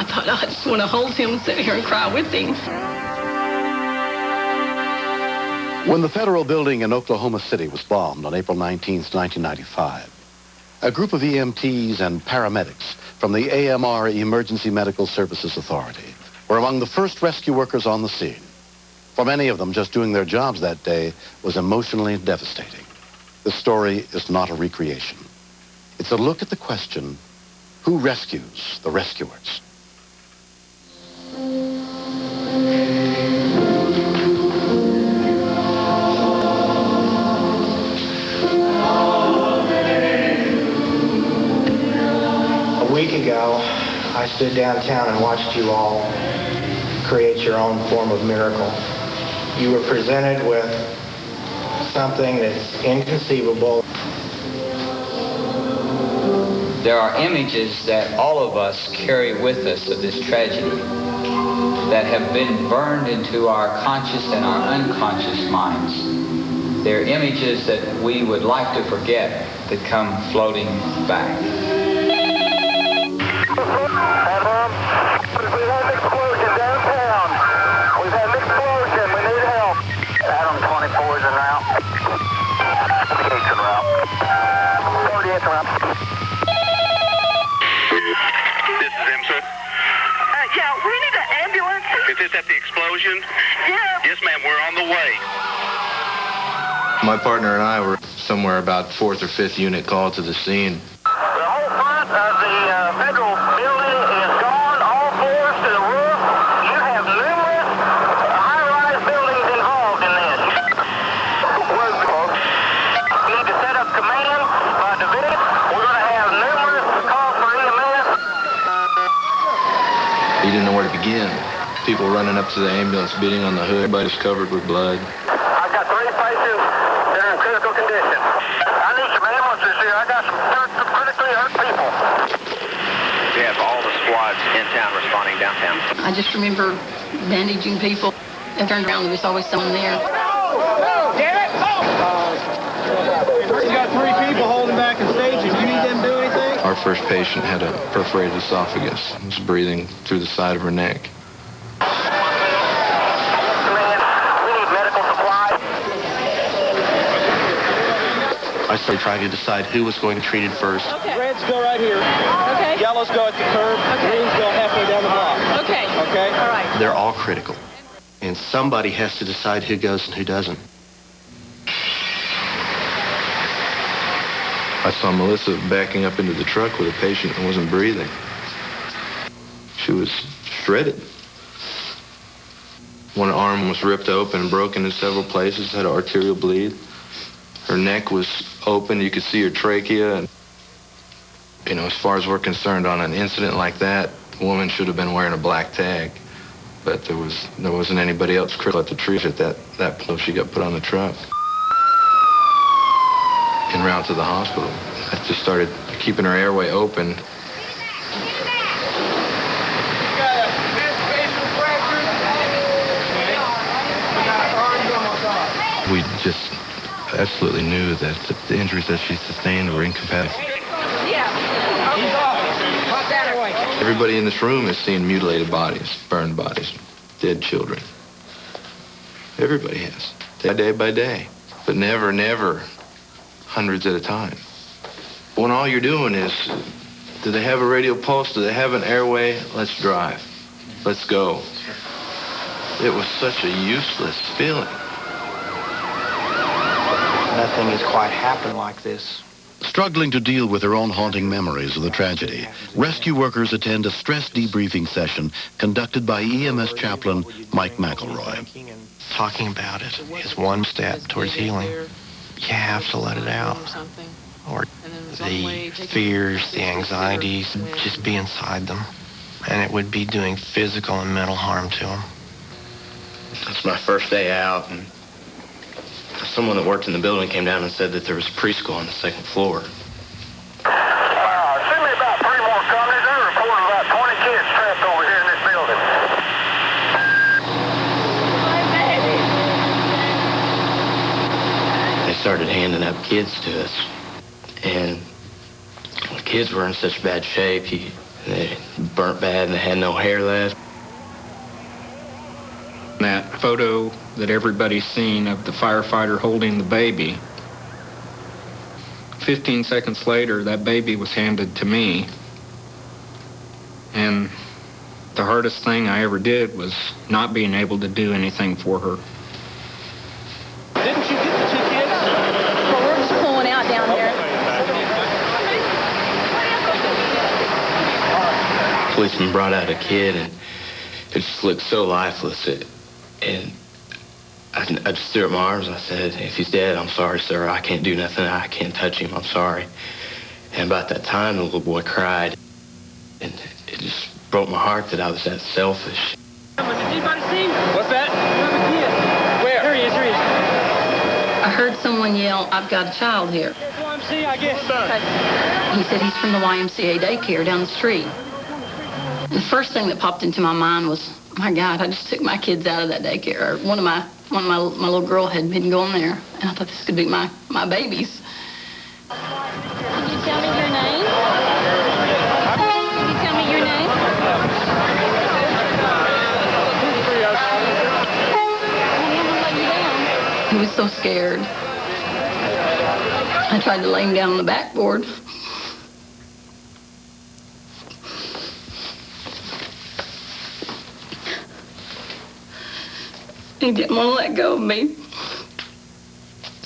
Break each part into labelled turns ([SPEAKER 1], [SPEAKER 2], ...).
[SPEAKER 1] I thought I just want to hold him and sit here and cry with him.
[SPEAKER 2] When the federal building in Oklahoma City was bombed on April 19th, 1995, a group of EMTs and paramedics from the AMR Emergency Medical Services Authority were among the first rescue workers on the scene. For many of them, just doing their jobs that day was emotionally devastating. This story is not a recreation. It's a look at the question, who rescues the rescuers?
[SPEAKER 3] A week ago, I stood downtown and watched you all create your own form of miracle. You were presented with something that's inconceivable.
[SPEAKER 4] There are images that all of us carry with us of this tragedy that have been burned into our conscious and our unconscious minds. They're images that we would like to forget that come floating back.
[SPEAKER 5] We've had an explosion downtown. We've had an explosion. We need help. Adam 24 is en route. 48's en route. 48's en route.
[SPEAKER 6] This is M, sir.
[SPEAKER 5] Yeah, we need an ambulance.
[SPEAKER 6] Is this at the explosion?
[SPEAKER 5] Yeah.
[SPEAKER 6] Yes, ma'am. We're on the way.
[SPEAKER 7] My partner and I were somewhere about 4th or 5th unit called to the scene.
[SPEAKER 5] The whole front of the federal building is gone, all floors to the roof. You have numerous high-rise buildings involved in this. You need to set up command by division. We're going to have numerous calls for EMS.
[SPEAKER 7] He didn't know where to begin. People running up to the ambulance, beating on the hood. Everybody's covered with blood.
[SPEAKER 5] I've got 3 patients that are in critical condition. I need some ambulances here. I got some critically hurt people.
[SPEAKER 6] We have all the squads in town responding downtown.
[SPEAKER 1] I just remember bandaging people. I turned around, there was always someone there.
[SPEAKER 5] Damn it!
[SPEAKER 3] You got 3 people holding back the stage. Did you need them to do anything?
[SPEAKER 7] Our first patient had a perforated esophagus. Was breathing through the side of her neck.
[SPEAKER 8] I started trying to decide who was going to be treated first.
[SPEAKER 3] Okay. Reds go right here.
[SPEAKER 1] Okay.
[SPEAKER 3] Yellows go at the curb.
[SPEAKER 1] Okay.
[SPEAKER 3] Greens go halfway down the block.
[SPEAKER 1] Okay.
[SPEAKER 3] Okay?
[SPEAKER 1] All right.
[SPEAKER 8] They're all critical. And somebody has to decide who goes and who doesn't.
[SPEAKER 7] I saw Melissa backing up into the truck with a patient and wasn't breathing. She was shredded. One arm was ripped open and broken in several places, had an arterial bleed. Her neck was open. You could see her trachea. And, you know, as far as we're concerned, on an incident like that, the woman should have been wearing a black tag. But there wasn't anybody else critical at the triage at that point. She got put on the truck. En route to the hospital, I just started keeping her airway open. We just absolutely knew that the injuries that she sustained were incompatible. Everybody in this room has seen mutilated bodies, burned bodies, dead children. Everybody has, day by day, but never hundreds at a time. When all you're doing is, do they have a radial pulse? Do they have an airway? Let's drive. Let's go. It was such a useless feeling.
[SPEAKER 3] Nothing has quite happened like this.
[SPEAKER 2] Struggling to deal with their own haunting memories of the tragedy, rescue workers attend a stress debriefing session conducted by EMS chaplain Mike McElroy.
[SPEAKER 9] Talking about it is one step towards healing. You have to let it out. Or the fears, the anxieties, just be inside them. And it would be doing physical and mental harm to them.
[SPEAKER 8] It's my first day out, and someone that worked in the building came down and said that there was a preschool on the 2nd floor.
[SPEAKER 5] Send me about 3 more companies. They reported about 20 kids trapped over here in this building.
[SPEAKER 8] They started handing up kids to us, and the kids were in such bad shape. They burnt bad and they had no hair left.
[SPEAKER 10] That photo that everybody's seen of the firefighter holding the baby, 15 seconds later, that baby was handed to me. And the hardest thing I ever did was not being able to do anything for her.
[SPEAKER 11] Didn't you get the 2 kids?
[SPEAKER 1] Well, we're just pulling out down here.
[SPEAKER 8] Policeman brought out a kid, and it just looked so lifeless. And I just threw up my arms. I said, if he's dead, I'm sorry, sir. I can't do nothing. I can't touch him. I'm sorry. And about that time, the little boy cried. And it just broke my heart that I was that selfish.
[SPEAKER 11] Did anybody see him? What's that? Where? There he is, there he is.
[SPEAKER 1] I heard someone yell, "I've got a child here."
[SPEAKER 11] YMCA, I guess.
[SPEAKER 1] He said he's from the YMCA daycare down the street. The first thing that popped into my mind was, my God, I just took my kids out of that daycare. Or one of my little girl had been going there, and I thought this could be my babies.
[SPEAKER 12] Can you tell me your name? Can you tell me your name?
[SPEAKER 1] He was so scared. I tried to lay him down on the backboard. He didn't want to let go of me.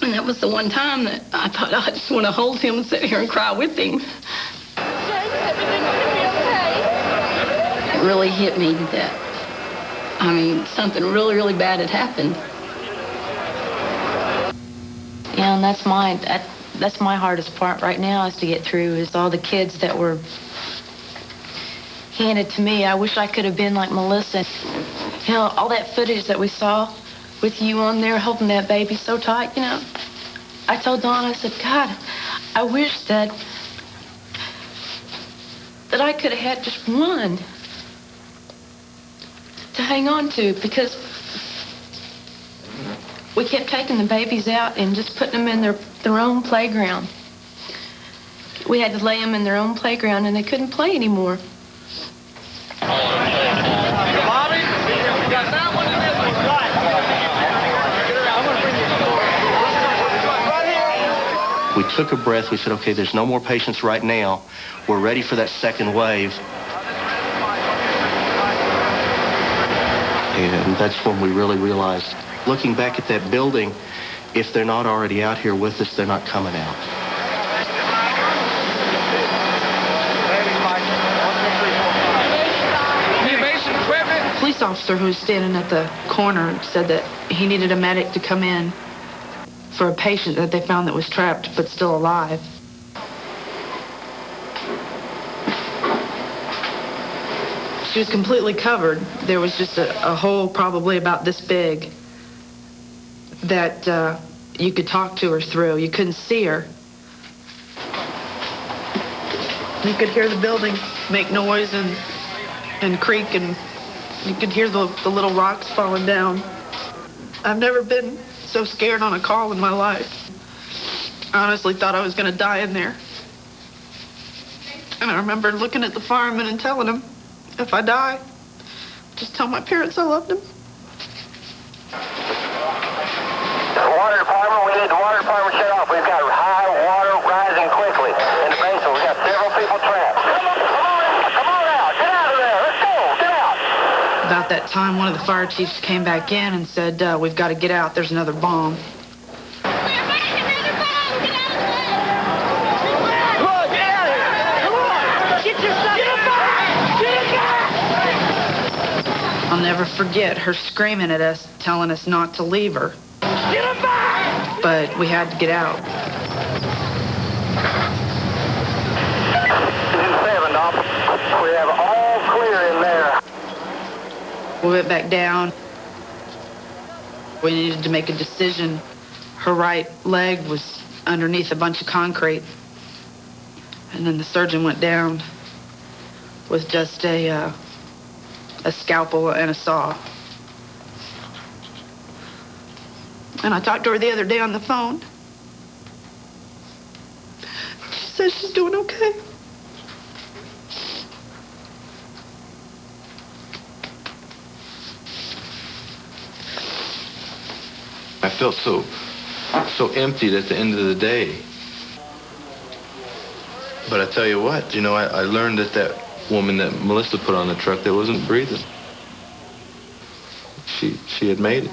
[SPEAKER 1] And that was the one time that I thought, I just want to hold him and sit here and cry with him.
[SPEAKER 12] Everything's gonna be okay.
[SPEAKER 1] It really hit me that, I mean, something really, really bad had happened.
[SPEAKER 13] Yeah, and that's my hardest part right now is to get through, is all the kids that were handed to me. I wish I could have been like Melissa. You know, all that footage that we saw with you on there holding that baby so tight, you know. I told Dawn, I said, God, I wish that I could have had just one to hang on to, because we kept taking the babies out and just putting them in their own playground. We had to lay them in their own playground, and they couldn't play anymore.
[SPEAKER 14] We took a breath. We said, okay, there's no more patients right now. We're ready for that second wave. And that's when we really realized, looking back at that building, if they're not already out here with us, they're not coming out.
[SPEAKER 15] The police officer who was standing at the corner said that he needed a medic to come in for a patient that they found that was trapped but still alive. She was completely covered. There was just a hole probably about this big that you could talk to her through. You couldn't see her. You could hear the building make noise and creak, and you could hear the little rocks falling down. I've never been so scared on a call in my life. I honestly thought I was going to die in there. And I remember looking at the fireman and telling him, if I die, just tell my parents I loved them.
[SPEAKER 5] Water department, we need the water department shut off. We've got high water rising quickly in the basement. We've got several people trapped. Come on out. Get out of there. Let's go. Get out.
[SPEAKER 15] About that time, one of the fire chiefs came back in and said, we've got to get out. There's another bomb. I'll never forget her screaming at us, telling us not to leave her. Get him back! But we had to get out.
[SPEAKER 5] 7, we have all clear in there.
[SPEAKER 15] We went back down. We needed to make a decision. Her right leg was underneath a bunch of concrete. And then the surgeon went down with just a scalpel and a saw. And I talked to her the other day on the phone. She says she's doing okay.
[SPEAKER 7] I felt so emptied at the end of the day. But I tell you what, you know, I learned that woman that Melissa put on the truck that wasn't breathing, she had made it.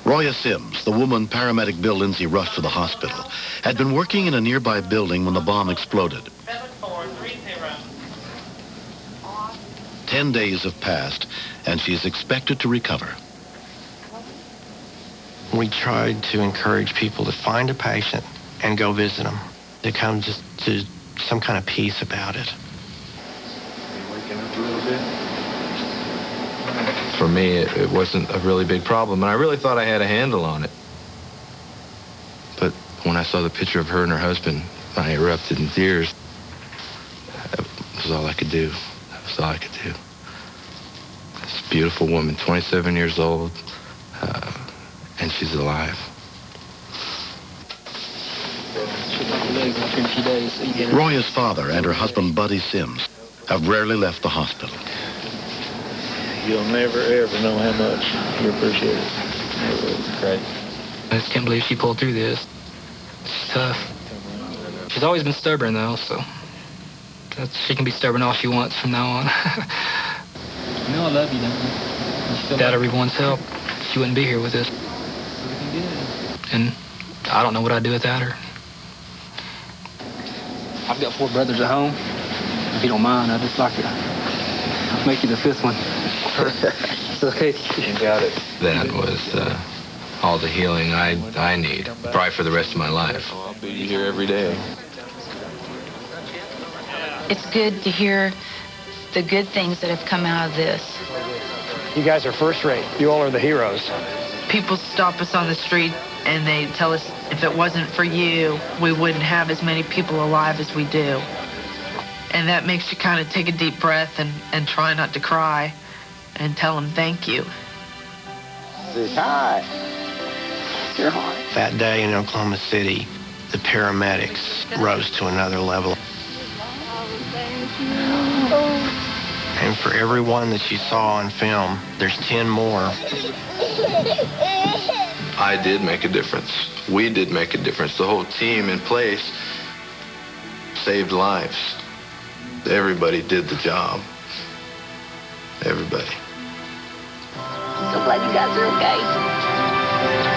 [SPEAKER 2] Roya Sims, the woman paramedic Bill Lindsay rushed to the hospital, had been working in a nearby building when the bomb exploded. 10 days have passed, and she is expected to recover.
[SPEAKER 9] We tried to encourage people to find a patient and go visit them, to come just to some kind of peace about it.
[SPEAKER 7] Waking up a little bit. For me, it wasn't a really big problem, and I really thought I had a handle on it. But when I saw the picture of her and her husband, I erupted in tears. That was all I could do. That was all I could do. This beautiful woman, 27 years old, and she's alive.
[SPEAKER 2] Roya's father and her husband, Buddy Sims, have rarely left the hospital.
[SPEAKER 16] You'll never, ever know how much you appreciate it. It was great.
[SPEAKER 10] I just can't believe she pulled through this. It's tough. She's always been stubborn, though, so she can be stubborn all she wants from now on.
[SPEAKER 11] You know I love you, don't you?
[SPEAKER 10] Without everyone's help, she wouldn't be here with us. And I don't know what I'd do without her. I've got 4 brothers at home. If you don't mind, I'd just like to make you the 5th one. It's okay.
[SPEAKER 7] You got it. That was all the healing I need, probably for the rest of my life. I'll be here every day.
[SPEAKER 13] It's good to hear the good things that have come out of this.
[SPEAKER 11] You guys are first rate. You all are the heroes.
[SPEAKER 15] People stop us on the street and they tell us if it wasn't for you, we wouldn't have as many people alive as we do. And that makes you kind of take a deep breath and try not to cry and tell them thank you.
[SPEAKER 5] Hi. You're hot.
[SPEAKER 9] That day in Oklahoma City, the paramedics rose to another level. And for everyone that you saw on film, there's 10 more.
[SPEAKER 7] I did make a difference. We did make a difference. The whole team in place saved lives. Everybody did the job. Everybody.
[SPEAKER 12] So glad you guys are okay.